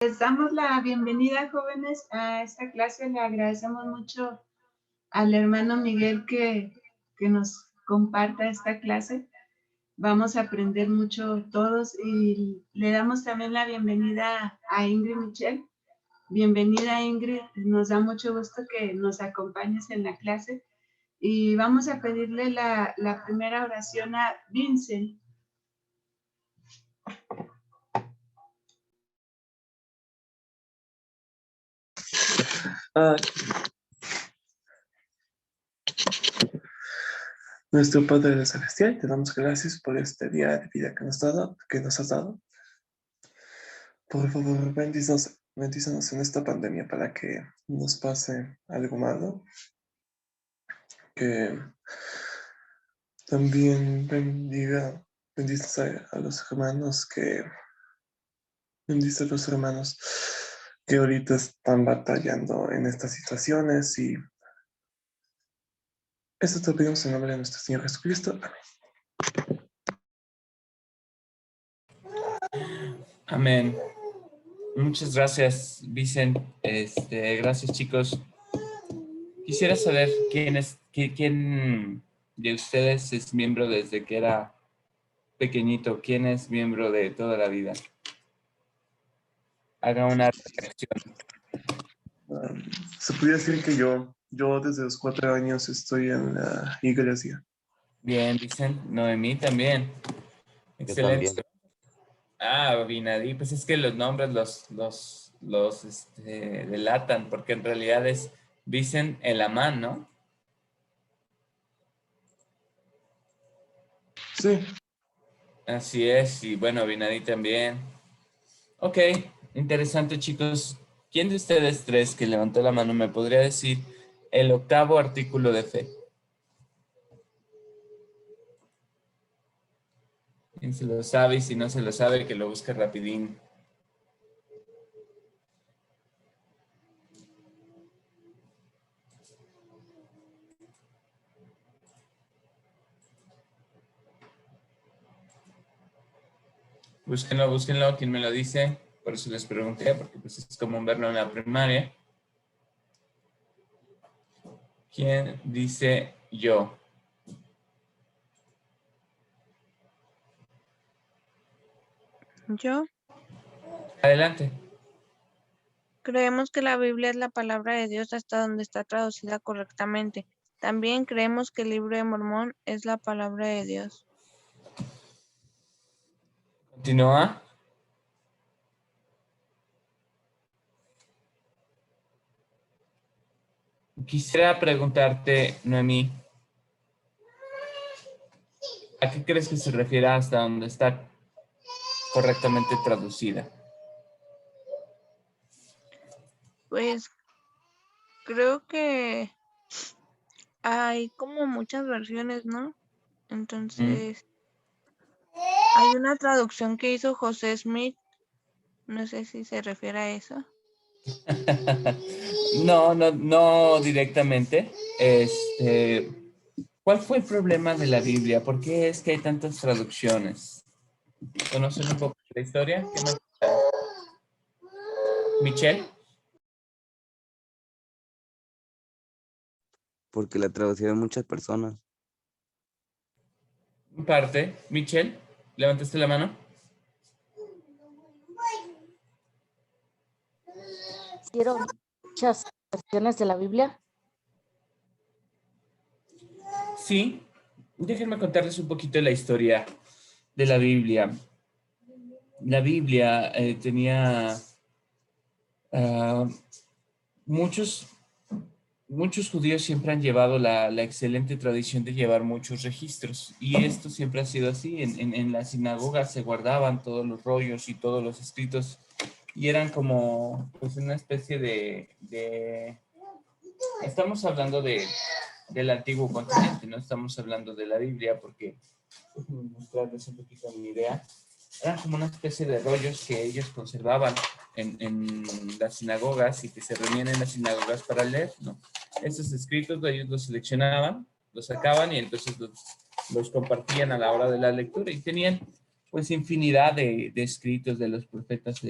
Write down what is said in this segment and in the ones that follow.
Les damos la bienvenida, jóvenes, a esta clase. Le agradecemos mucho al hermano Miguel que nos comparta esta clase. Vamos a aprender mucho todos y le damos también la bienvenida a Ingrid Michelle. Bienvenida, Ingrid. Nos da mucho gusto que nos acompañes en la clase. Y vamos a pedirle la primera oración a Vincent. Nuestro Padre Celestial, te damos gracias por este día de vida que nos has dado. Por favor, bendícenos en esta pandemia para que nos pase algo malo. Que también bendice a los hermanos bendice a los hermanos que ahorita están batallando en estas situaciones, y esto te lo pedimos en nombre de nuestro Señor Jesucristo. Amén. Amén. Muchas gracias, Vicent. Gracias, chicos. Quisiera saber quién de ustedes es miembro desde que era pequeñito. ¿Quién es miembro de toda la vida? Haga una reacción. Se podría decir que yo desde los 4 años estoy en la iglesia. Bien, Vicent. Noemí también. Excelente. Vinadí, pues es que los nombres los delatan, porque en realidad es Vicent Elamán, ¿no? Sí. Así es, y bueno, Vinadí también. Ok, interesante, chicos. ¿Quién de ustedes tres que levantó la mano me podría decir el 8º artículo de fe? ¿Quién se lo sabe? Y si no se lo sabe, que lo busque rapidín. Búsquenlo, ¿quién me lo dice? Por eso les pregunté, porque pues es como verlo en la primaria. ¿Quién dice yo? Yo. Adelante. Creemos que la Biblia es la palabra de Dios hasta donde está traducida correctamente. También creemos que el libro de Mormón es la palabra de Dios. Continúa. Quisiera preguntarte, Noemí, ¿a qué crees que se refiere hasta donde está correctamente traducida? Pues creo que hay como muchas versiones, ¿no? Entonces, hay una traducción que hizo José Smith. No sé si se refiere a eso. No directamente. ¿Cuál fue el problema de la Biblia? ¿Por qué es que hay tantas traducciones? ¿Conocen un poco de la historia? ¿Qué más? ¿Michelle? Porque la traducieron muchas personas. En parte. ¿Michelle? ¿Levantaste la mano? ¿Hicieron muchas versiones de la Biblia? Sí. Déjenme contarles un poquito de la historia de la Biblia. La Biblia tenía muchos judíos siempre han llevado la excelente tradición de llevar muchos registros, y esto siempre ha sido así. En la sinagoga se guardaban todos los rollos y todos los escritos, y eran como pues una especie de estamos hablando del antiguo continente, no estamos hablando de la Biblia, porque déjenme mostrarles un poquito mi idea. Eran como una especie de rollos que ellos conservaban en las sinagogas, y que se reunían en las sinagogas para leer, ¿no? Esos escritos ellos los seleccionaban, los sacaban, y entonces los compartían a la hora de la lectura, y tenían pues infinidad de escritos de los profetas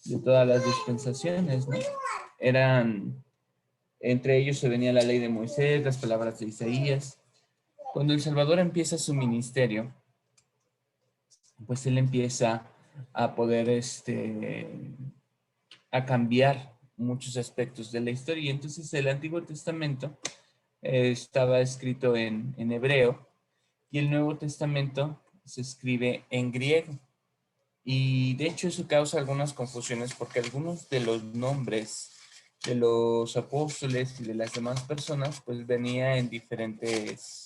de todas las dispensaciones, ¿no? Eran, entre ellos se venía la ley de Moisés, las palabras de Isaías. Cuando el Salvador empieza su ministerio, pues él empieza a poder, a cambiar muchos aspectos de la historia. Y entonces el Antiguo Testamento estaba escrito en hebreo y el Nuevo Testamento se escribe en griego. Y de hecho eso causa algunas confusiones porque algunos de los nombres de los apóstoles y de las demás personas pues venía en diferentes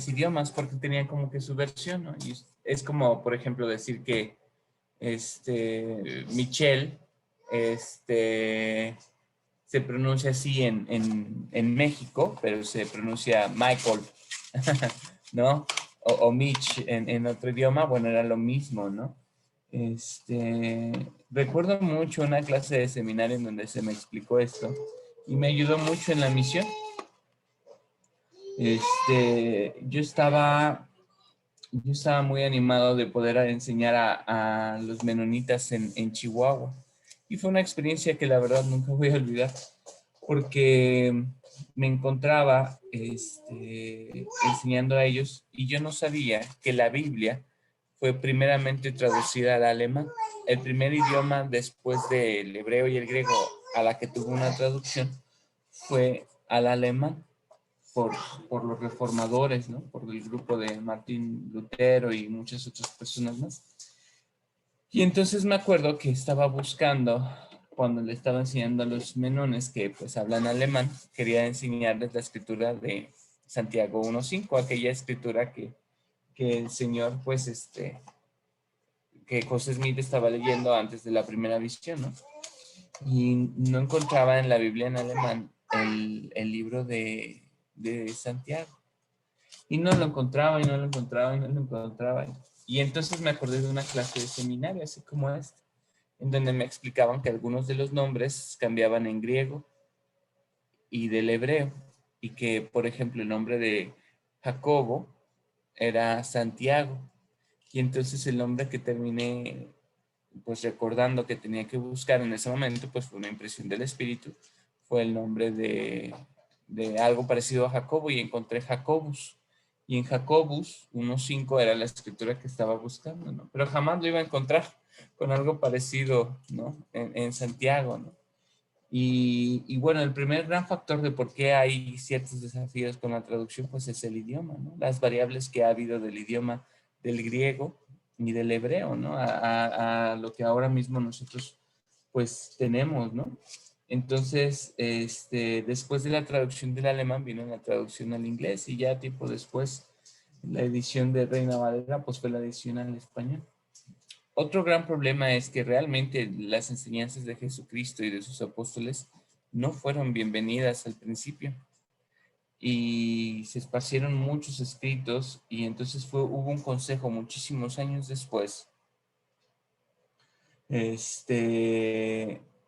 idiomas porque tenían como que su versión, ¿no? Y es como, por ejemplo, decir que Michelle se pronuncia así en México, pero se pronuncia Michael, ¿no? O Mitch en otro idioma, bueno, era lo mismo, ¿no? Recuerdo mucho una clase de seminario en donde se me explicó esto y me ayudó mucho en la misión. Yo estaba muy animado de poder enseñar a los menonitas en Chihuahua. Y fue una experiencia que la verdad nunca voy a olvidar, porque me encontraba enseñando a ellos y yo no sabía que la Biblia fue primeramente traducida al alemán. El primer idioma después del hebreo y el griego a la que tuvo una traducción fue al alemán por los reformadores, ¿no? Por el grupo de Martín Lutero y muchas otras personas más. Y entonces me acuerdo que estaba buscando, cuando le estaba enseñando a los menones que pues hablan alemán, quería enseñarles la escritura de Santiago 1.5, aquella escritura que el Señor, pues, que José Smith estaba leyendo antes de la primera visión, ¿no? Y no encontraba en la Biblia en alemán el libro de Santiago. Y no lo encontraba, y no lo encontraba, y no lo encontraba. Y entonces me acordé de una clase de seminario, así como esta, en donde me explicaban que algunos de los nombres cambiaban en griego y del hebreo. Y que, por ejemplo, el nombre de Jacobo era Santiago. Y entonces el nombre que terminé, pues recordando que tenía que buscar en ese momento, pues fue una impresión del espíritu, fue el nombre de algo parecido a Jacobo y encontré Jacobus. Y en Jacobus 1.5 era la escritura que estaba buscando, ¿no? Pero jamás lo iba a encontrar con algo parecido, ¿no? En Santiago, ¿no? Y bueno, el primer gran factor de por qué hay ciertos desafíos con la traducción, pues es el idioma, ¿no? Las variables que ha habido del idioma del griego y del hebreo, ¿no? A lo que ahora mismo nosotros, pues, tenemos, ¿no? Entonces, después de la traducción del alemán vino la traducción al inglés y ya tiempo después la edición de Reina Valera, pues fue la edición al español. Otro gran problema es que realmente las enseñanzas de Jesucristo y de sus apóstoles no fueron bienvenidas al principio y se esparcieron muchos escritos y entonces hubo un consejo muchísimos años después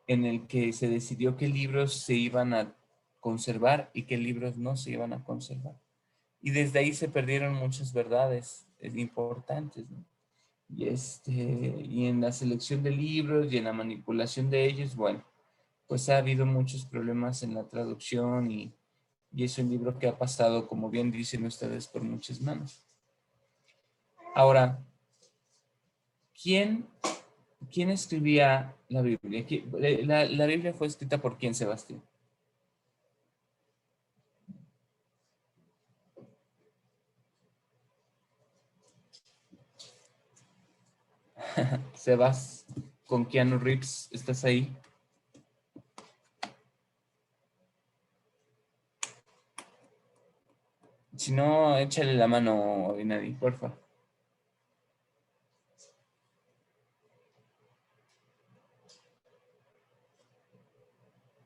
en el que se decidió qué libros se iban a conservar y qué libros no se iban a conservar. Y desde ahí se perdieron muchas verdades importantes, ¿no? Y en la selección de libros y en la manipulación de ellos, bueno, pues ha habido muchos problemas en la traducción y es un libro que ha pasado, como bien dicen ustedes, por muchas manos. Ahora, ¿quién escribía la Biblia? La Biblia fue escrita por quién, Sebastián? Sebas, con Keanu Reeves, ¿estás ahí? Si no, échale la mano, Abinadi, porfa.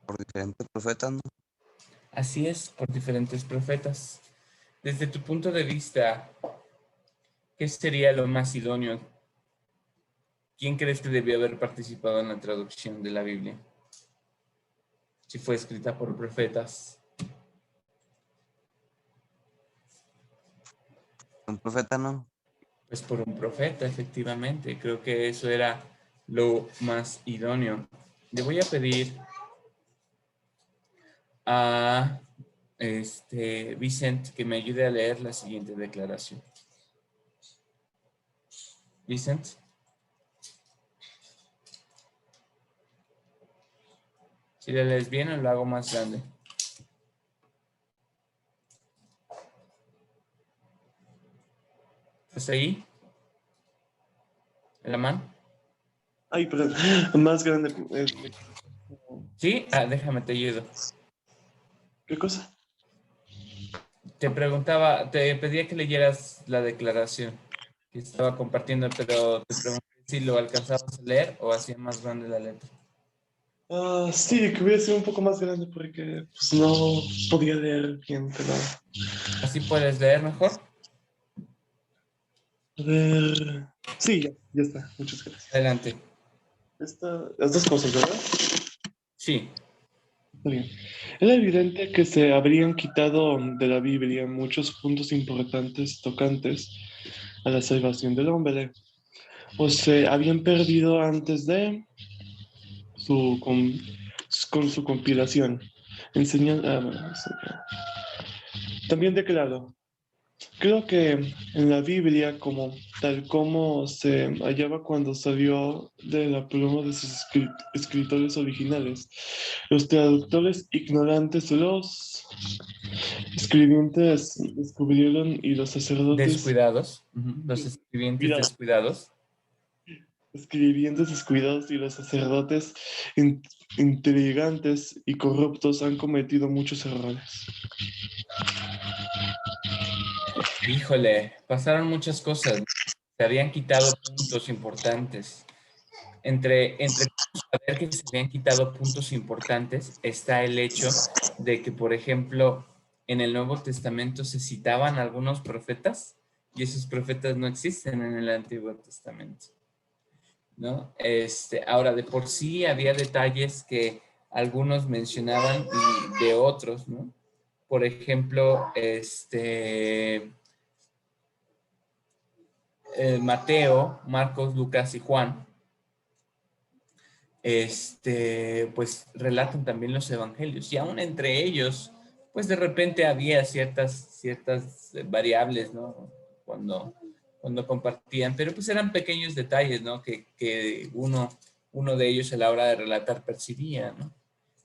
Por diferentes profetas, ¿no? Así es, por diferentes profetas. Desde tu punto de vista, ¿qué sería lo más idóneo? ¿Quién crees que debió haber participado en la traducción de la Biblia? Si fue escrita por profetas. Un profeta, ¿no? Pues por un profeta, efectivamente. Creo que eso era lo más idóneo. Le voy a pedir a Vicent que me ayude a leer la siguiente declaración. Vicent. Si la lees bien, lo hago más grande. ¿Estás ahí? ¿En la mano? Ay, perdón. Más grande. ¿Sí? Déjame, te ayudo. ¿Qué cosa? Te preguntaba, te pedía que leyeras la declaración que estaba compartiendo, pero te pregunté si lo alcanzabas a leer o hacía más grande la letra. Sí, que hubiera sido un poco más grande porque pues, no podía leer bien, pero... ¿Así puedes leer mejor? A ver... Sí, ya está. Muchas gracias. Adelante. Las dos cosas, ¿verdad? Sí. Muy bien. Era evidente que se habrían quitado de la Biblia muchos puntos importantes tocantes a la salvación del hombre, o se habían perdido antes de con su compilación. También declaró, creo que en la Biblia, tal como se hallaba cuando salió de la pluma de sus escritores originales, los traductores ignorantes, los escribientes descubrieron y los sacerdotes Descuidados. Los escribientes descuidados. escribientes descuidados y los sacerdotes intrigantes y corruptos han cometido muchos errores. Híjole, pasaron muchas cosas. Se habían quitado puntos importantes. Entre saber que se habían quitado puntos importantes está el hecho de que, por ejemplo, en el Nuevo Testamento se citaban algunos profetas y esos profetas no existen en el Antiguo Testamento, ¿no? Ahora, de por sí había detalles que algunos mencionaban y de otros, ¿no? Por ejemplo, Mateo, Marcos, Lucas y Juan, pues relatan también los evangelios y aún entre ellos, pues de repente había ciertas variables, ¿no? Cuando compartían, pero pues eran pequeños detalles, ¿no? Que uno de ellos a la hora de relatar percibía, ¿no?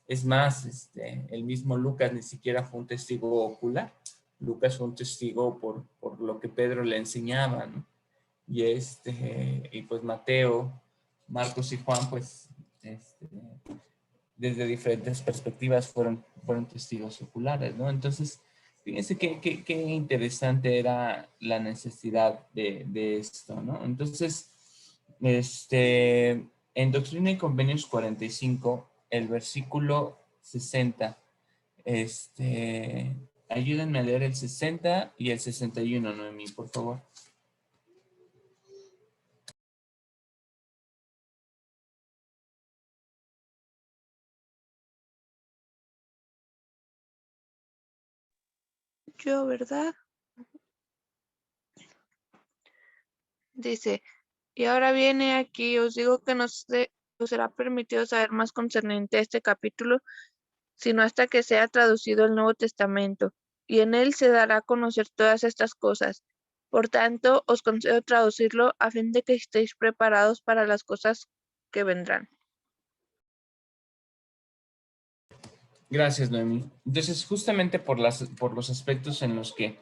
Es más, el mismo Lucas ni siquiera fue un testigo ocular. Lucas fue un testigo por lo que Pedro le enseñaba, ¿no? Y pues Mateo, Marcos y Juan, pues desde diferentes perspectivas fueron testigos oculares, ¿no? Entonces, fíjense qué interesante era la necesidad de esto, ¿no? Entonces, en Doctrina y Convenios 45, el versículo 60, ayúdenme a leer el 60 y el 61, Noemí, por favor. Yo, ¿verdad? Dice, y ahora viene aquí, os digo que no os será permitido saber más concerniente a este capítulo, sino hasta que sea traducido el Nuevo Testamento, y en él se dará a conocer todas estas cosas. Por tanto, os concedo traducirlo a fin de que estéis preparados para las cosas que vendrán. Gracias, Noemí. Entonces, justamente por los aspectos en los que,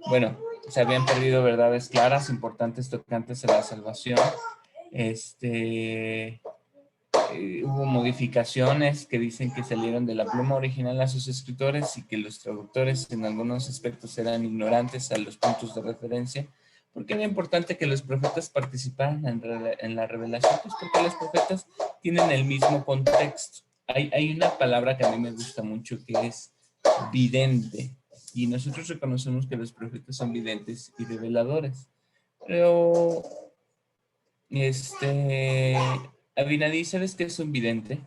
bueno, se habían perdido verdades claras, importantes, tocantes a la salvación, hubo modificaciones que dicen que salieron de la pluma original a sus escritores y que los traductores en algunos aspectos eran ignorantes a los puntos de referencia. ¿Por qué era importante que los profetas participaran en la revelación? Pues porque los profetas tienen el mismo contexto. Hay una palabra que a mí me gusta mucho que es vidente. Y nosotros reconocemos que los profetas son videntes y reveladores. Pero, Abinadí, ¿sabes qué es un vidente?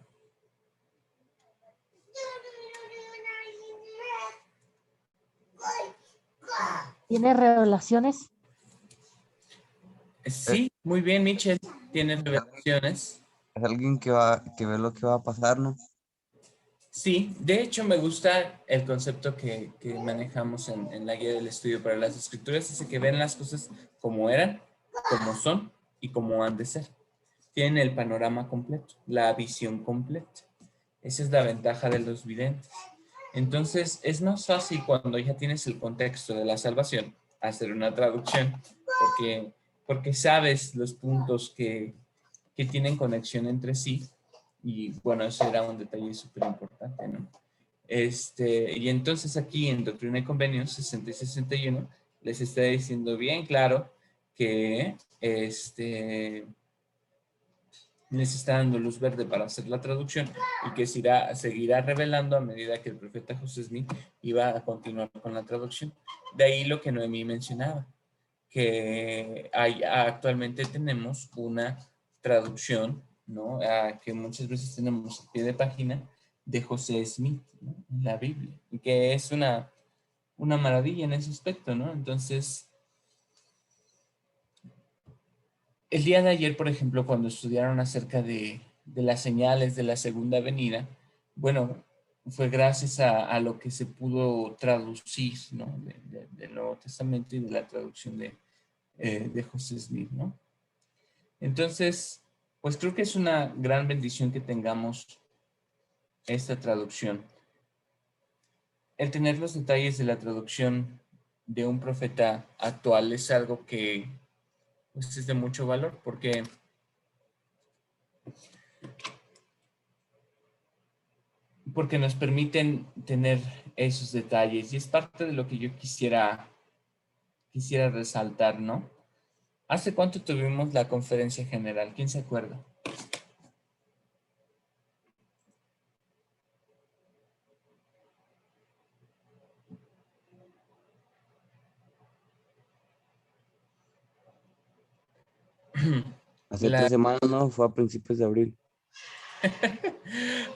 ¿Tiene revelaciones? Sí, muy bien, Michelle. Tiene revelaciones. Es alguien que ve lo que va a pasar, ¿no? Sí, de hecho me gusta el concepto que manejamos en la guía del estudio para las escrituras, dice que ven las cosas como eran, como son y como han de ser. Tienen el panorama completo, la visión completa. Esa es la ventaja de los videntes. Entonces, es más fácil cuando ya tienes el contexto de la salvación hacer una traducción, porque sabes los puntos que tienen conexión entre sí. Y bueno, eso era un detalle súper importante, ¿no? Y entonces aquí en Doctrina y Convenios 60 y 61 les está diciendo bien claro que les está dando luz verde para hacer la traducción y que seguirá revelando a medida que el profeta José Smith iba a continuar con la traducción. De ahí lo que Noemí mencionaba, que actualmente tenemos una traducción, ¿no? Que muchas veces tenemos a pie de página de José Smith, ¿no? En la Biblia, y que es una maravilla en ese aspecto, ¿no? Entonces, el día de ayer, por ejemplo, cuando estudiaron acerca de las señales de la segunda venida, bueno, fue gracias a lo que se pudo traducir, ¿no? Del Nuevo Testamento y de la traducción de José Smith, ¿no? Entonces, pues creo que es una gran bendición que tengamos esta traducción. El tener los detalles de la traducción de un profeta actual es algo que pues, es de mucho valor, porque nos permiten tener esos detalles y es parte de lo que yo quisiera resaltar, ¿no? ¿Hace cuánto tuvimos la conferencia general? ¿Quién se acuerda? Hace 3 semanas, ¿no? Fue a principios de abril.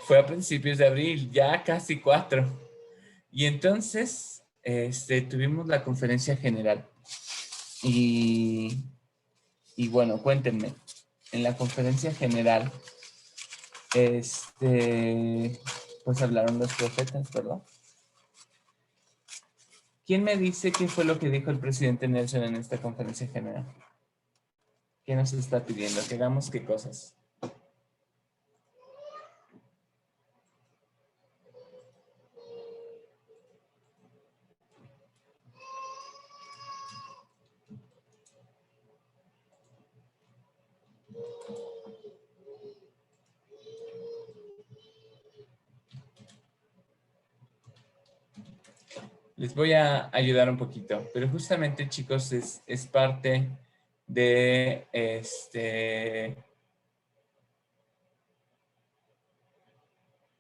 Fue a principios de abril, ya casi 4. Y entonces, tuvimos la conferencia general. Y bueno, cuéntenme, en la conferencia general, pues hablaron los profetas, ¿verdad? ¿Quién me dice qué fue lo que dijo el presidente Nelson en esta conferencia general? ¿Qué nos está pidiendo? ¿Que hagamos qué cosas? Les voy a ayudar un poquito, pero justamente, chicos, es parte de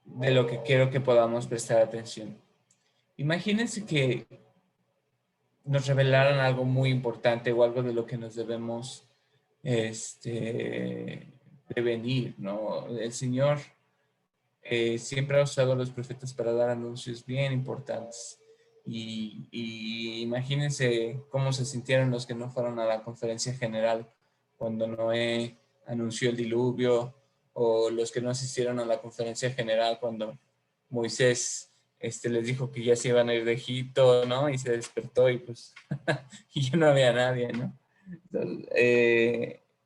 de lo que quiero que podamos prestar atención. Imagínense que nos revelaran algo muy importante o algo de lo que nos debemos prevenir, ¿no? El Señor siempre ha usado a los profetas para dar anuncios bien importantes. Y imagínense cómo se sintieron los que no fueron a la conferencia general cuando Noé anunció el diluvio, o los que no asistieron a la conferencia general cuando Moisés les dijo que ya se iban a ir de Egipto, ¿no? Y se despertó y pues y ya no había nadie, ¿no? Entonces,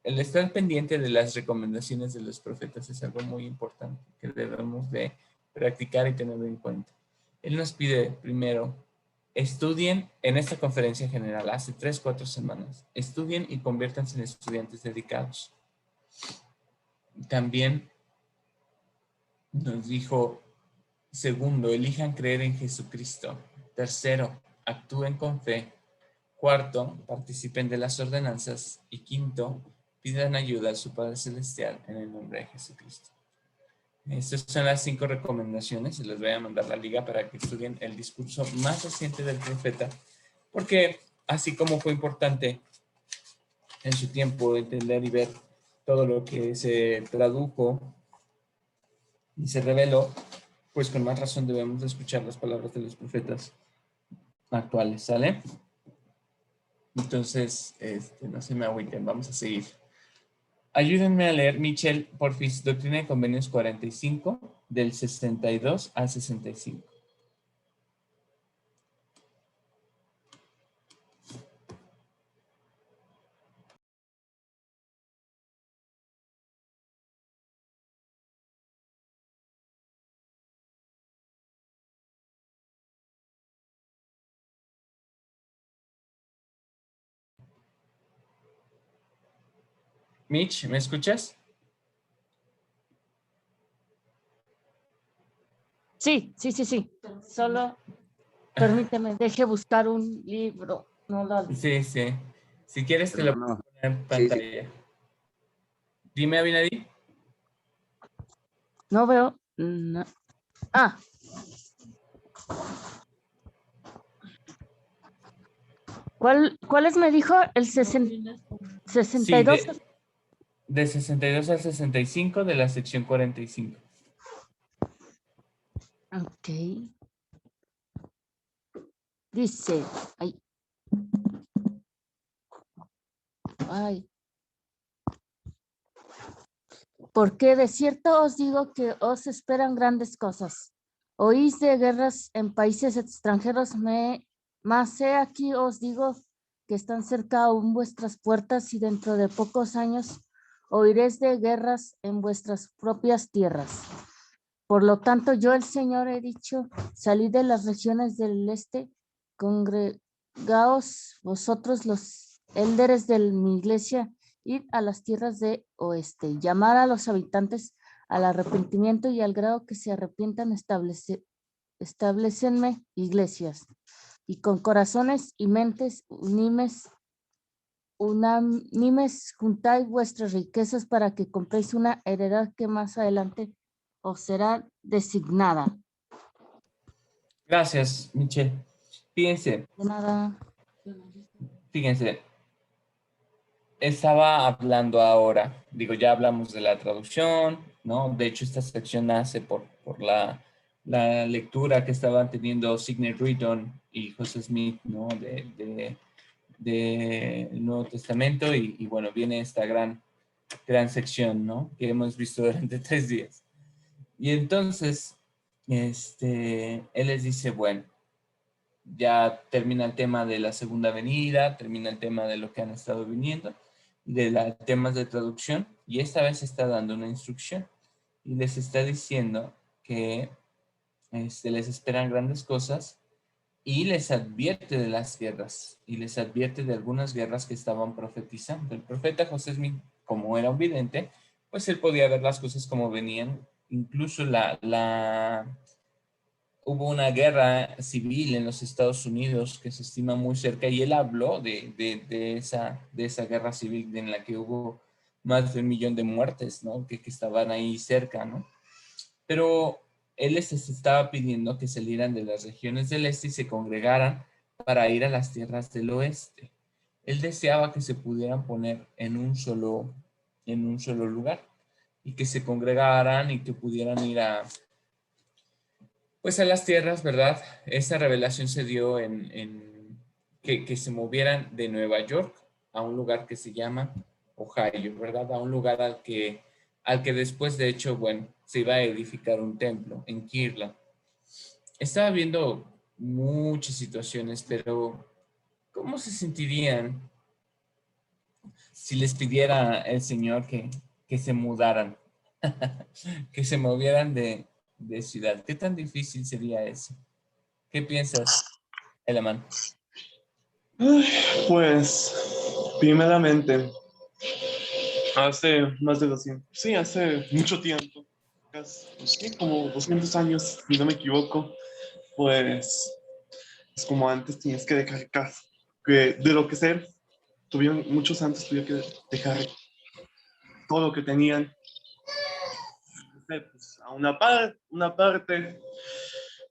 el estar pendiente de las recomendaciones de los profetas es algo muy importante que debemos de practicar y tenerlo en cuenta. Él nos pide primero, estudien en esta conferencia general, hace 3-4 semanas, estudien y conviértanse en estudiantes dedicados. También nos dijo, segundo, elijan creer en Jesucristo. Tercero, actúen con fe. Cuarto, participen de las ordenanzas. Y quinto, pidan ayuda a su Padre Celestial en el nombre de Jesucristo. Estas son las 5 recomendaciones. Se les voy a mandar la liga para que estudien el discurso más reciente del profeta, porque así como fue importante en su tiempo entender y ver todo lo que se tradujo y se reveló, pues con más razón debemos escuchar las palabras de los profetas actuales, ¿sale? Entonces, no se me agüiten, vamos a seguir. Ayúdenme a leer, Michelle, porfis, Doctrina y Convenios 45, del 62 al 65. Mitch, ¿me escuchas? Sí. Solo permíteme, deje buscar un libro. No lo... Sí. Si quieres te lo puedo Hermano, poner en sí. pantalla. Dime, Abinadí. No veo. No. Ah. ¿Cuáles me dijo? El 62. Sí, de 62 al 65 de la sección 45. Ok. Dice, porque de cierto os digo que os esperan grandes cosas. Oís de guerras en países extranjeros, mas he aquí os digo que están cerca aún vuestras puertas y dentro de pocos años oiréis de guerras en vuestras propias tierras. Por lo tanto, yo el Señor he dicho, salid de las regiones del este, congregaos vosotros los élderes de mi iglesia, id a las tierras de oeste, llamar a los habitantes al arrepentimiento y al grado que se arrepientan, establecenme iglesias. Y con corazones y mentes unánimes juntáis vuestras riquezas para que compréis una heredad que más adelante os será designada. Gracias, Michelle. Fíjense, De nada. estaba hablando ahora, digo, ya hablamos de la traducción, ¿no? De hecho, esta sección nace por la lectura que estaban teniendo Sidney Rigdon y José Smith, ¿no? del Nuevo Testamento y bueno, viene esta gran sección, ¿no? Que hemos visto durante 3 días. Y entonces, él les dice, bueno, ya termina el tema de la segunda venida, termina el tema de lo que han estado viniendo, de los temas de traducción, y esta vez está dando una instrucción y les está diciendo que les esperan grandes cosas y les advierte de las guerras y les advierte de algunas guerras que estaban profetizando. El profeta José Smith, como era un vidente, pues él podía ver las cosas como venían. Incluso hubo una guerra civil en los Estados Unidos que se estima muy cerca y él habló de esa guerra civil en la que hubo más de 1 millón de muertes, ¿no? Que estaban ahí cerca, ¿no? Pero él les estaba pidiendo que salieran de las regiones del este y se congregaran para ir a las tierras del oeste. Él deseaba que se pudieran poner en un solo lugar y que se congregaran y que pudieran ir pues a las tierras, ¿verdad? Esa revelación se dio que se movieran de Nueva York a un lugar que se llama Ohio, ¿verdad? A un lugar al que después, de hecho, bueno, se iba a edificar un templo en Kirtland. Estaba viendo muchas situaciones, pero ¿cómo se sentirían si les pidiera el Señor que se mudaran, que se movieran de ciudad? ¿Qué tan difícil sería eso? ¿Qué piensas, Elaman? Pues, primeramente, hace más de 200, sí, hace mucho tiempo, casi como 200 años, si no me equivoco, pues, es como antes tenías que dejar casa, que de lo que sé, muchos antes tuvieron que dejar todo lo que tenían, pues, a una parte,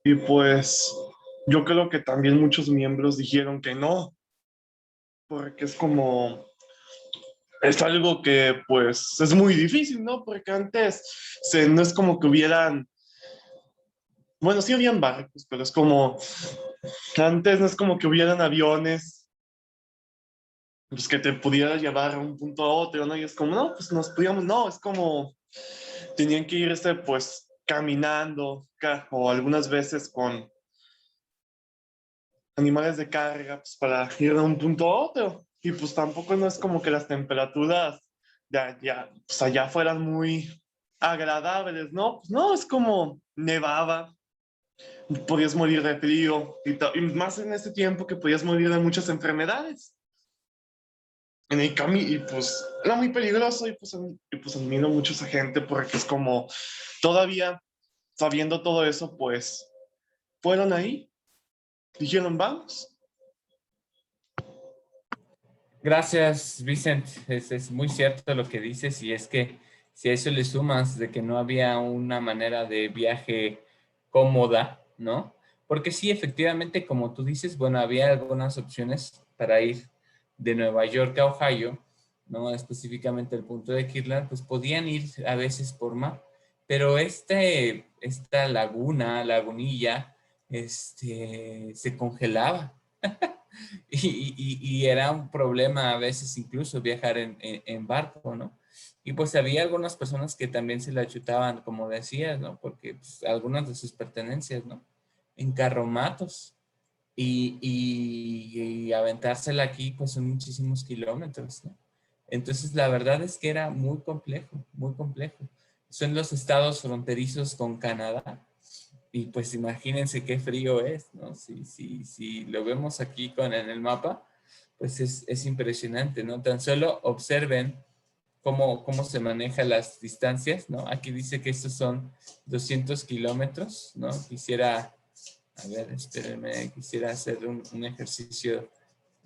y pues, yo creo que también muchos miembros dijeron que no, porque es algo que pues es muy difícil, ¿no? Porque antes no es como que hubieran, bueno, sí habían barcos, pero es como, antes no es como que hubieran aviones pues que te pudiera llevar a un punto a otro, ¿no? Y es como, no, pues nos podíamos, no, es como, tenían que ir, pues, caminando, o algunas veces con animales de carga, pues, para ir de un punto a otro. Y pues tampoco no es como que las temperaturas de allá, pues allá fueran muy agradables, ¿no? Pues no, es como nevaba, podías morir de frío, y más en este tiempo que podías morir de muchas enfermedades. En el camino, y pues era muy peligroso, y pues admiro mucho a esa gente porque es como, todavía sabiendo todo eso, pues fueron ahí, dijeron, vamos. Gracias, Vicent. Es muy cierto lo que dices, y es que si a eso le sumas de que no había una manera de viaje cómoda, ¿no? Porque sí, efectivamente, como tú dices, bueno, había algunas opciones para ir de Nueva York a Ohio, ¿no? Específicamente el punto de Kirtland, pues podían ir a veces por mar, pero esta lagunilla, se congelaba. Y era un problema a veces incluso viajar en barco, ¿no? Y pues había algunas personas que también se la chutaban, como decías, ¿no? Porque pues, algunas de sus pertenencias, ¿no? En carromatos. Y aventársela aquí, pues son muchísimos kilómetros, ¿no? Entonces, la verdad es que era muy complejo, muy complejo. Son los estados fronterizos con Canadá. Y pues imagínense qué frío es, ¿no? Si lo vemos aquí en el mapa, pues es impresionante, ¿no? Tan solo observen cómo se manejan las distancias, ¿no? Aquí dice que estos son 200 kilómetros, ¿no? Quisiera, a ver, espérenme, quisiera hacer un ejercicio,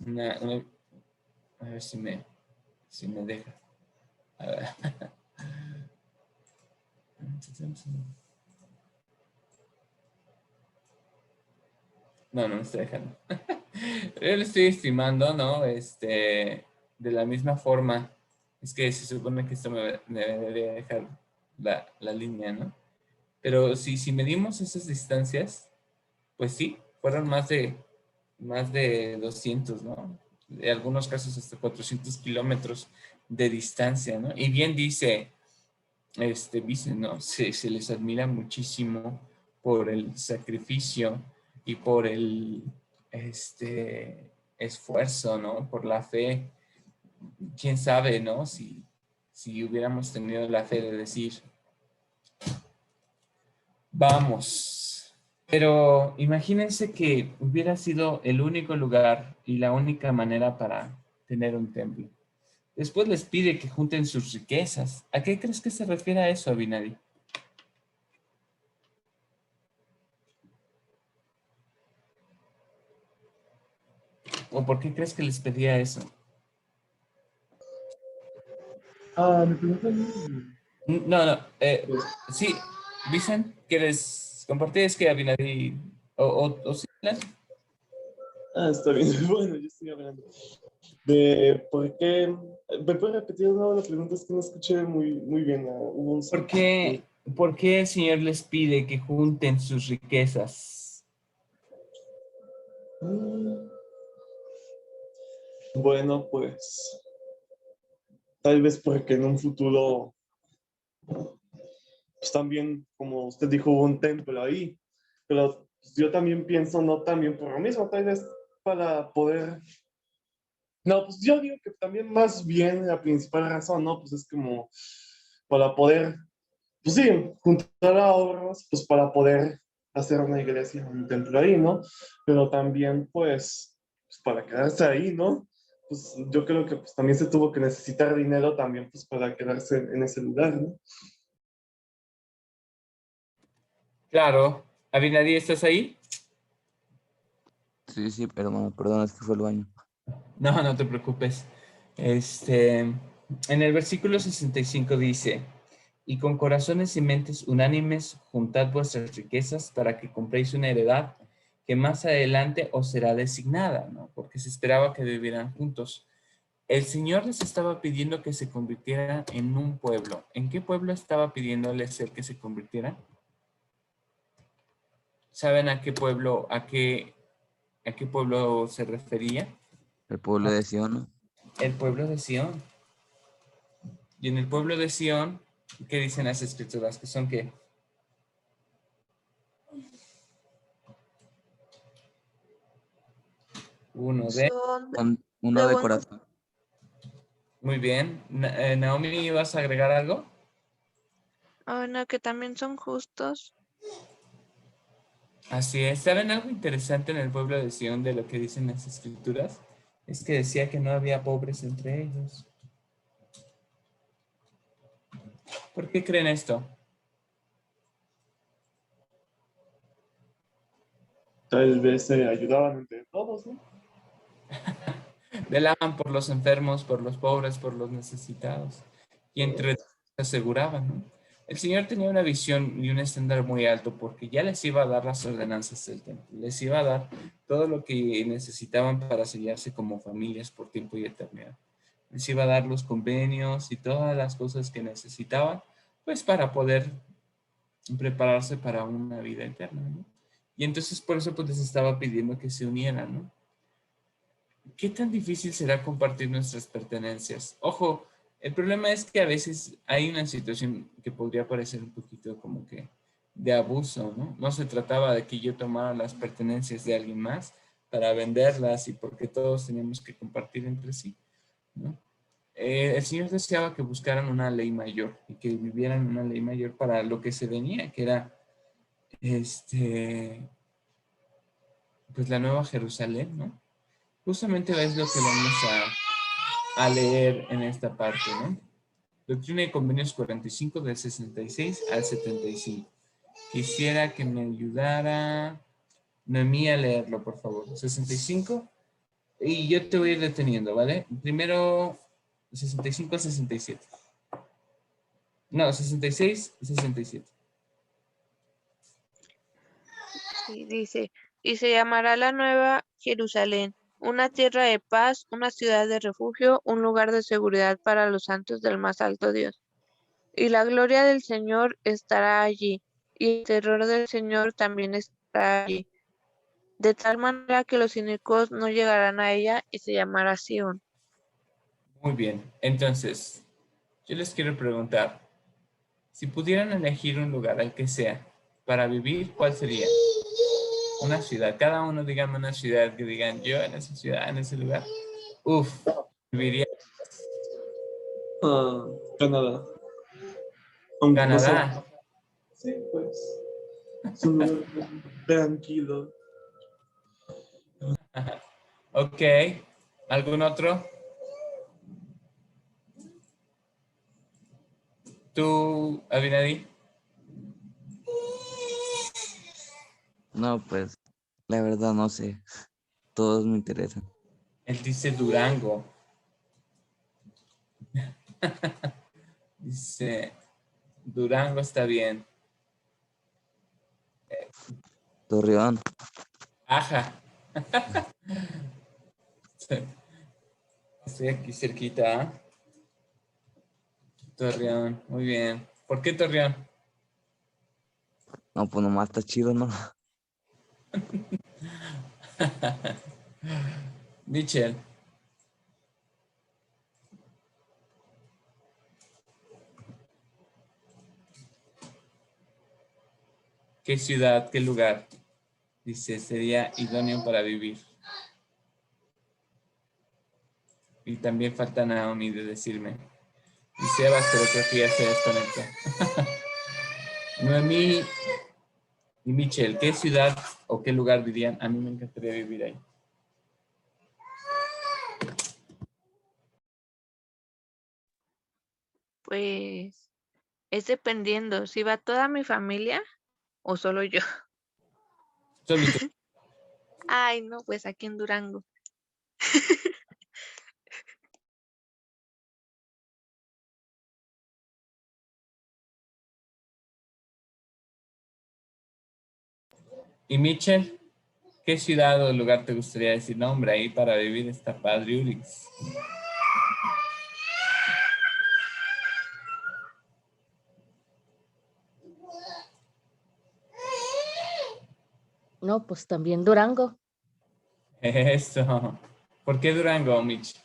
a ver si me deja. A ver. No me está dejando. Yo lo estoy estimando, ¿no? De la misma forma. Es que se supone que esto me debería dejar la línea, ¿no? Pero si medimos esas distancias, pues sí, fueron más de 200, ¿no? En algunos casos hasta 400 kilómetros de distancia, ¿no? Y bien dice, ¿no? Se les admira muchísimo por el sacrificio y por el esfuerzo, ¿no? Por la fe. Quién sabe, ¿no? Si hubiéramos tenido la fe de decir, vamos. Pero imagínense que hubiera sido el único lugar y la única manera para tener un templo. Después les pide que junten sus riquezas. ¿A qué crees que se refiere a eso, Abinadi? ¿O por qué crees que les pedía eso? Me preguntan. No. Sí, Vicent, ¿quieres compartir? Es que Abinadi o sí, Está bien. Bueno, yo estoy hablando de por qué. ¿Me puedes repetir de nuevo la pregunta? Es que no escuché muy bien. Hubo un ¿Por qué el Señor les pide que junten sus riquezas? Bueno, pues tal vez porque en un futuro, pues también, como usted dijo, hubo un templo ahí, pero pues, yo también pienso no también por lo mismo, tal vez para poder, no, pues yo digo que también más bien la principal razón, ¿no? Pues es como para poder, pues sí, juntar ahorros, pues para poder hacer una iglesia, un templo ahí, ¿no? Pero también, pues para quedarse ahí, ¿no? Pues yo creo que pues, también se tuvo que necesitar dinero también, pues para quedarse en ese lugar, ¿no? Claro. Abinadi, ¿estás ahí? Sí, perdón, es que fue el baño. No te preocupes. En el versículo 65 dice, y con corazones y mentes unánimes juntad vuestras riquezas para que compréis una heredad que más adelante os será designada, ¿no? Porque se esperaba que vivieran juntos. El Señor les estaba pidiendo que se convirtieran en un pueblo. ¿En qué pueblo estaba pidiéndoles ser que se convirtieran? ¿Saben a qué pueblo se refería? El pueblo de Sion, ¿no? el pueblo de Sión. Y en el pueblo de Sión, ¿qué dicen las escrituras? ¿Que son qué? Uno de... Son Uno de de buenos, corazón. Muy bien. Naomi, ¿ibas a agregar algo? no, que también son justos. Así es. ¿Saben algo interesante en el pueblo de Sión de lo que dicen las escrituras? Es que decía que no había pobres entre ellos. ¿Por qué creen esto? Tal vez se ayudaban entre todos, ¿no? Velaban por los enfermos, por los pobres, por los necesitados. Y entre todos se aseguraban, ¿no? El Señor tenía una visión y un estándar muy alto porque ya les iba a dar las ordenanzas del templo. Les iba a dar todo lo que necesitaban para sellarse como familias por tiempo y eternidad. Les iba a dar los convenios y todas las cosas que necesitaban, pues para poder prepararse para una vida eterna, ¿no? Y entonces por eso pues les estaba pidiendo que se unieran, ¿no? ¿Qué tan difícil será compartir nuestras pertenencias? Ojo, el problema es que a veces hay una situación que podría parecer un poquito como que de abuso, ¿no? No se trataba de que yo tomara las pertenencias de alguien más para venderlas y porque todos teníamos que compartir entre sí, ¿no? El Señor deseaba que buscaran una ley mayor y que vivieran una ley mayor para lo que se venía, que era pues la Nueva Jerusalén, ¿no? Justamente es lo que vamos a leer en esta parte, ¿no? Doctrina y Convenios 45 del 66 al 75. Quisiera que me ayudara Noemí a leerlo, por favor. 65. Y yo te voy a ir deteniendo, ¿vale? Primero 65 al 67. No, 66 y 67. Sí, dice, y se llamará la Nueva Jerusalén, una tierra de paz, una ciudad de refugio, un lugar de seguridad para los santos del más alto Dios. Y la gloria del Señor estará allí, y el terror del Señor también estará allí, de tal manera que los inicuos no llegarán a ella, y se llamará Sión. Muy bien. Entonces, yo les quiero preguntar, si pudieran elegir un lugar, al que sea, para vivir, ¿cuál sería? Una ciudad. Cada uno dígame una ciudad que digan, yo en esa ciudad, en ese lugar. Uf, viviría Canadá. Aunque no sea. Canadá. Sí, pues. Es un lugar tranquilo. Ok. ¿Algún otro? ¿Tú, Abinadi? No, pues, la verdad no sé. Todos me interesan. Él dice Durango. Dice, Durango está bien. Torreón. Aja. Estoy aquí cerquita. ¿Eh? Torreón, muy bien. ¿Por qué Torreón? No, pues nomás está chido, ¿no? Michelle. ¿Qué ciudad, qué lugar? Dice, sería idóneo para vivir. Y también falta Naomi de decirme. Y Sebas, pero creo que ya se desconectó. Noemí y Michelle, ¿qué ciudad o qué lugar dirían? A mí me encantaría vivir ahí. Pues es dependiendo, si va toda mi familia o solo yo. Solo tú. Ay, no, pues aquí en Durango. ¿Y Michelle? ¿Qué ciudad o lugar te gustaría decir? No, hombre, ahí para vivir está padre Ulix. No, pues también Durango. Eso. ¿Por qué Durango, Mitch?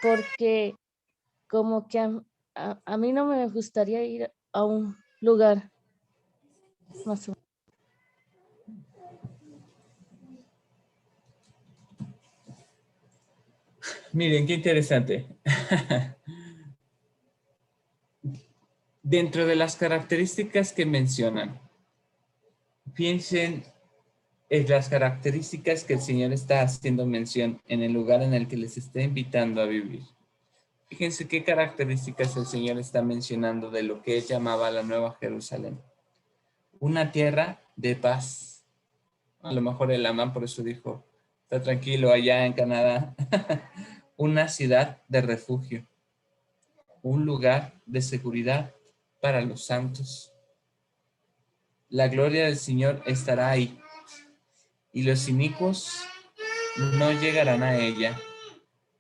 porque como que a mí no me gustaría ir a un lugar más o menos. Miren, qué interesante. Dentro de las características que mencionan, piensen en las características que el Señor está haciendo mención en el lugar en el que les está invitando a vivir. Fíjense qué características el Señor está mencionando de lo que Él llamaba la Nueva Jerusalén. Una tierra de paz. A lo mejor el Amán por eso dijo, está tranquilo allá en Canadá. Una ciudad de refugio. Un lugar de seguridad para los santos. La gloria del Señor estará ahí, y los inicuos no llegarán a ella,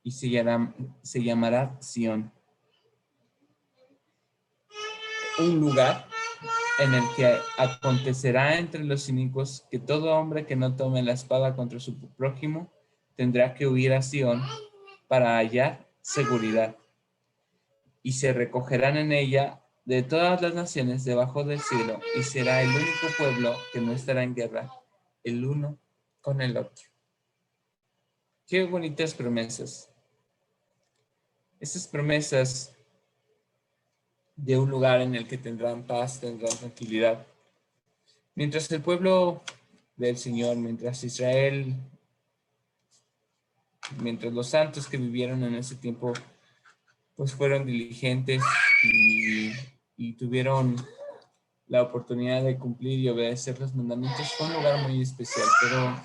y se llamará Sión. Un lugar en el que acontecerá entre los inicuos que todo hombre que no tome la espada contra su prójimo tendrá que huir a Sión para hallar seguridad. Y se recogerán en ella de todas las naciones debajo del cielo, y será el único pueblo que no estará en guerra, el uno con el otro. Qué bonitas promesas. Esas promesas de un lugar en el que tendrán paz, tendrán tranquilidad. Mientras el pueblo del Señor, mientras Israel, mientras los santos que vivieron en ese tiempo, pues fueron diligentes y tuvieron la oportunidad de cumplir y obedecer los mandamientos, fue un lugar muy especial, pero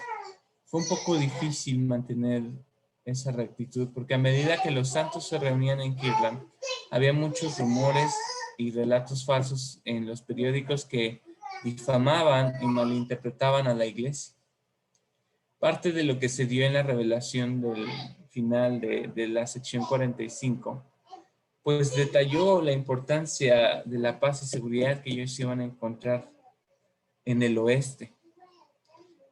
fue un poco difícil mantener esa rectitud, porque a medida que los santos se reunían en Kirtland, había muchos rumores y relatos falsos en los periódicos que difamaban y malinterpretaban a la iglesia. Parte de lo que se dio en la revelación del final de la sección 45, pues detalló la importancia de la paz y seguridad que ellos iban a encontrar en el oeste.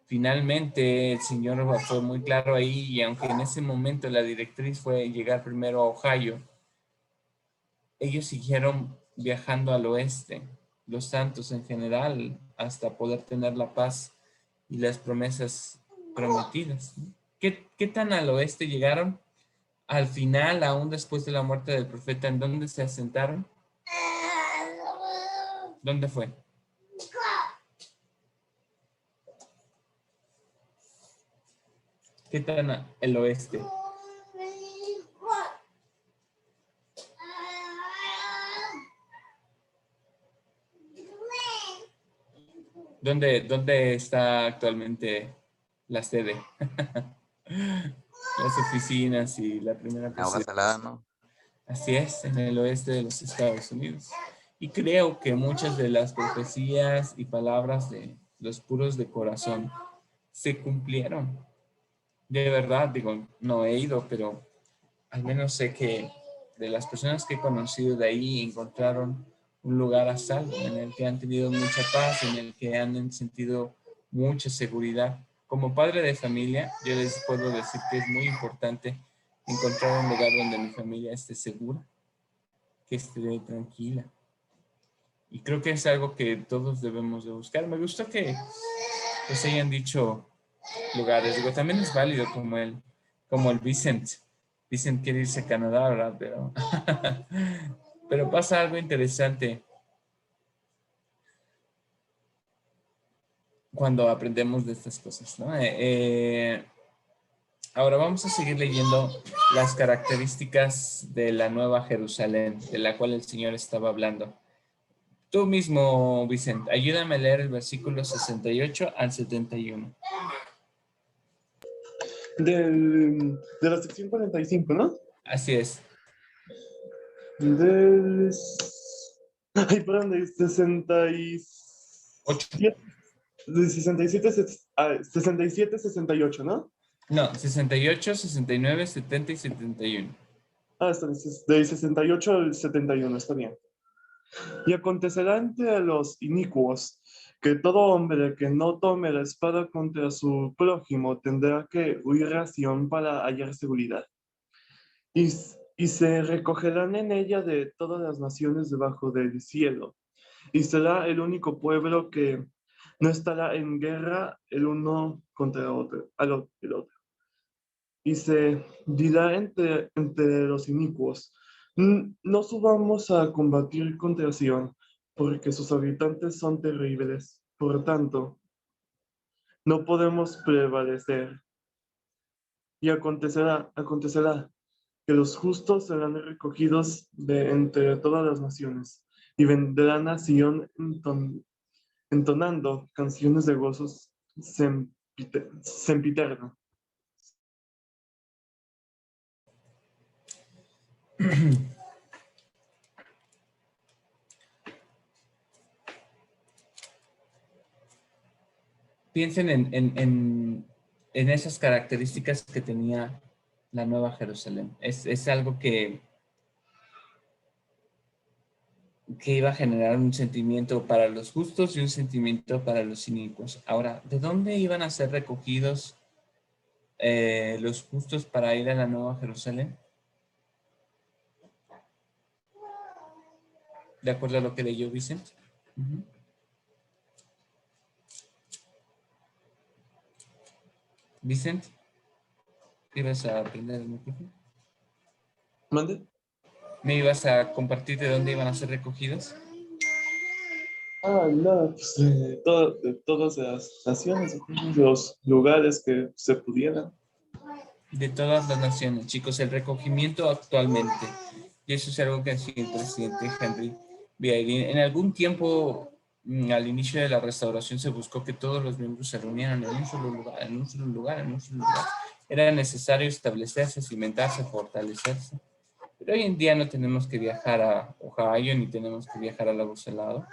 Finalmente, el Señor fue muy claro ahí, y aunque en ese momento la directriz fue llegar primero a Ohio, ellos siguieron viajando al oeste, los santos en general, hasta poder tener la paz y las promesas prometidas. ¿Qué tan al oeste llegaron? Al final, aún después de la muerte del profeta, ¿en dónde se asentaron? ¿Dónde fue? ¿Qué tan el oeste? ¿Dónde está actualmente la sede? Las oficinas y la primera Agua presidencia. salada, ¿no? Así es, en el oeste de los Estados Unidos. Y creo que muchas de las profecías y palabras de los puros de corazón se cumplieron. De verdad, digo, no he ido, pero al menos sé que de las personas que he conocido de ahí encontraron un lugar a salvo, en el que han tenido mucha paz, en el que han sentido mucha seguridad. Como padre de familia, yo les puedo decir que es muy importante encontrar un lugar donde mi familia esté segura, que esté tranquila. Y creo que es algo que todos debemos de buscar. Me gustó que pues hayan dicho lugares. Digo, también es válido como el Vicent. Vicent quiere irse a Canadá, ¿verdad? Pero pasa algo interesante cuando aprendemos de estas cosas, ¿no? Ahora vamos a seguir leyendo las características de la Nueva Jerusalén, de la cual el Señor estaba hablando. Tú mismo, Vicente, ayúdame a leer el versículo 68 al 71. De la sección 45, ¿no? Así es. Ay, perdón, de 67. De 67, 67, 68, ¿no? No, 68, 69, 70 y 71. Está de 68 al 71, está bien. Y acontecerá entre los inicuos que todo hombre que no tome la espada contra su prójimo tendrá que huir a Sión para hallar seguridad. y se recogerán en ella de todas las naciones debajo del cielo, y será el único pueblo que no estará en guerra el uno contra el otro. Y se dirá entre los inicuos, no subamos a combatir contra Sión, porque sus habitantes son terribles. Por tanto, no podemos prevalecer. Y acontecerá que los justos serán recogidos de entre todas las naciones, y vendrán a Sión entonando canciones de gozos sempiterno. Piensen en esas características que tenía la Nueva Jerusalén. Es algo que iba a generar un sentimiento para los justos y un sentimiento para los inicuos. Ahora, ¿de dónde iban a ser recogidos los justos para ir a la Nueva Jerusalén? De acuerdo a lo que leyó Vicente. Vicente, ¿ibas a aprender el micrófono? ¿Mande? ¿Me ibas a compartir de dónde iban a ser recogidos? No, pues de todas las naciones, los lugares que se pudieran. De todas las naciones, chicos, el recogimiento actualmente. Y eso es algo que ha sido el presidente Henry Vieirin. En algún tiempo, al inicio de la restauración, se buscó que todos los miembros se reunieran en un solo lugar, en un solo lugar, en un solo lugar. Era necesario establecerse, cimentarse, fortalecerse. Pero hoy en día no tenemos que viajar a Ohio ni tenemos que viajar a Lago Salado.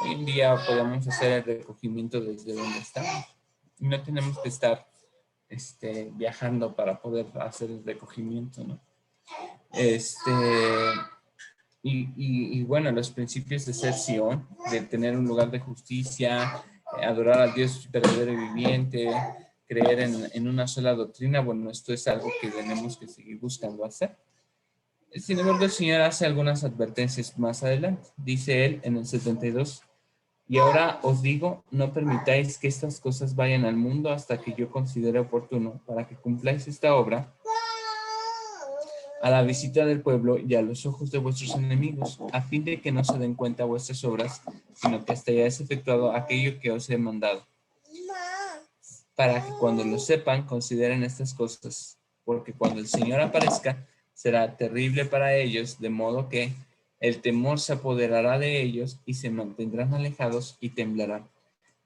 Hoy en día podemos hacer el recogimiento desde donde estamos. Y no tenemos que estar viajando para poder hacer el recogimiento, ¿no? Y bueno, los principios de ser Sion, de tener un lugar de justicia, adorar al Dios verdadero y viviente, creer en una sola doctrina, bueno, esto es algo que tenemos que seguir buscando hacer. Sin embargo, el Señor hace algunas advertencias más adelante. Dice él en el 72, y ahora os digo, no permitáis que estas cosas vayan al mundo hasta que yo considere oportuno, para que cumpláis esta obra a la visita del pueblo y a los ojos de vuestros enemigos, a fin de que no se den cuenta vuestras obras, sino que hasta hayáis efectuado aquello que os he mandado. Para que cuando lo sepan, consideren estas cosas, porque cuando el Señor aparezca, será terrible para ellos, de modo que el temor se apoderará de ellos y se mantendrán alejados y temblarán.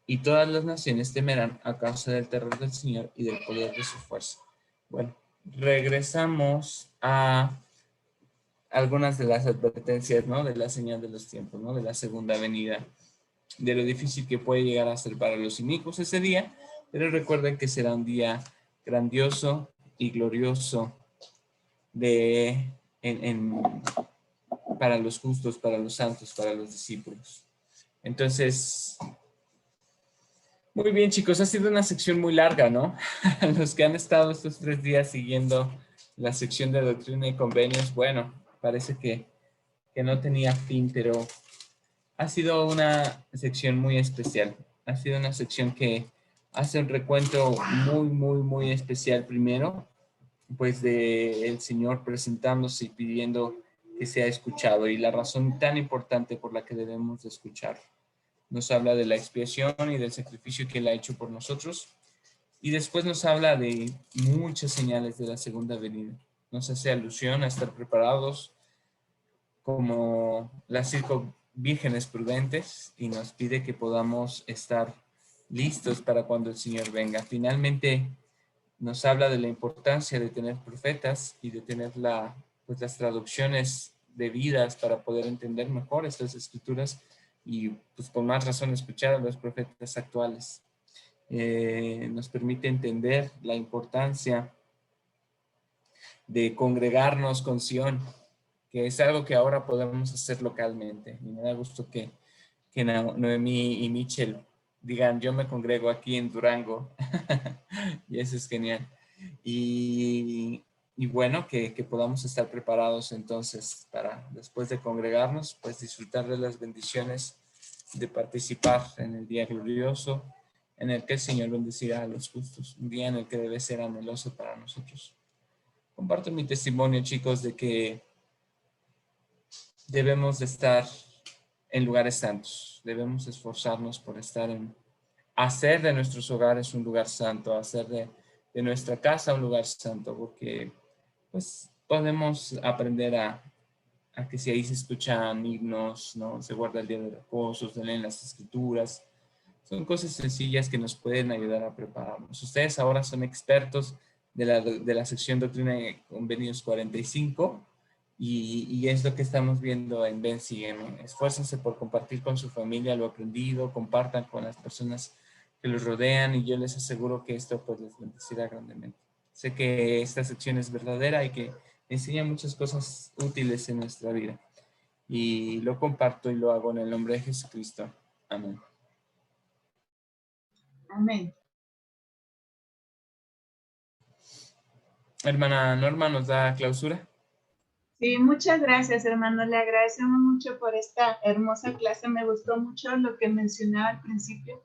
Y todas las naciones temerán a causa del terror del Señor y del poder de su fuerza. Bueno, regresamos a algunas de las advertencias, ¿no? De la señal de los tiempos, ¿no? De la segunda venida, de lo difícil que puede llegar a ser para los inicuos ese día, pero recuerden que será un día grandioso y glorioso para los justos, para los santos, para los discípulos. Entonces, muy bien, chicos, ha sido una sección muy larga, ¿no? Los que han estado estos 3 días siguiendo la sección de doctrina y convenios, bueno, parece que no tenía fin, pero ha sido una sección muy especial. Ha sido una sección que hace un recuento muy, muy, muy especial primero, pues de el Señor presentándose y pidiendo que sea escuchado y la razón tan importante por la que debemos de escuchar. Nos habla de la expiación y del sacrificio que Él ha hecho por nosotros y después nos habla de muchas señales de la segunda venida. Nos hace alusión a estar preparados como las 5 vírgenes prudentes y nos pide que podamos estar listos para cuando el Señor venga. Finalmente nos habla de la importancia de tener profetas y de tener las traducciones debidas para poder entender mejor estas escrituras y pues con más razón escuchar a los profetas actuales. Nos permite entender la importancia de congregarnos con Sion, que es algo que ahora podemos hacer localmente. Y me da gusto que Noemí y Michelle digan, yo me congrego aquí en Durango. Y eso es genial. Y bueno, que podamos estar preparados entonces para después de congregarnos, pues disfrutar de las bendiciones de participar en el día glorioso en el que el Señor bendecirá a los justos, un día en el que debe ser anheloso para nosotros. Comparto mi testimonio, chicos, de que debemos de estar en lugares santos, debemos esforzarnos por estar hacer de nuestros hogares un lugar santo, hacer de nuestra casa un lugar santo, porque pues podemos aprender a que si ahí se escuchan himnos, ¿no? Se guarda el día de reposo, se leen las escrituras. Son cosas sencillas que nos pueden ayudar a prepararnos. Ustedes ahora son expertos de la sección Doctrina y Convenios 45 y es lo que estamos viendo en Ven, Sígueme. Esfuércense por compartir con su familia lo aprendido, compartan con las personas que los rodean y yo les aseguro que esto pues les bendecirá grandemente. Sé que esta sección es verdadera y que enseña muchas cosas útiles en nuestra vida. Y lo comparto y lo hago en el nombre de Jesucristo. Amén. Amén. Hermana Norma, ¿nos da clausura? Sí, muchas gracias, hermano. Le agradecemos mucho por esta hermosa clase. Me gustó mucho lo que mencionaba al principio